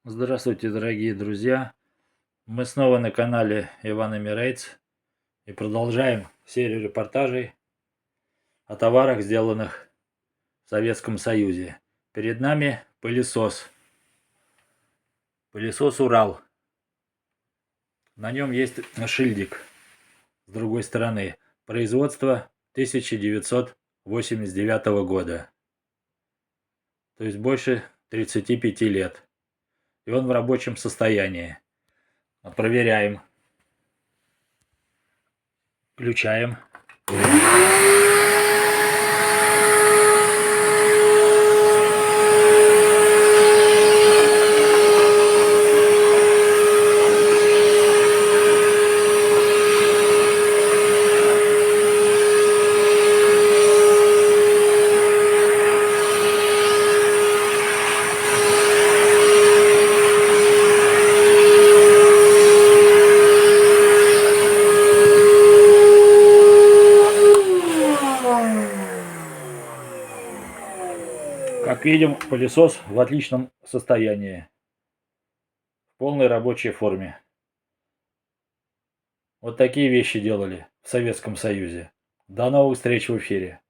Здравствуйте, дорогие друзья! Мы снова на канале Иван Эмирейтс и продолжаем серию репортажей о товарах, сделанных в Советском Союзе. Перед нами пылесос. Пылесос Урал. На нем есть шильдик с другой стороны. Производство 1989 года. То есть больше 35 лет. И он в рабочем состоянии. Проверяем. Включаем. Как видим, пылесос в отличном состоянии, в полной рабочей форме. Вот такие вещи делали в Советском Союзе. До новых встреч в эфире.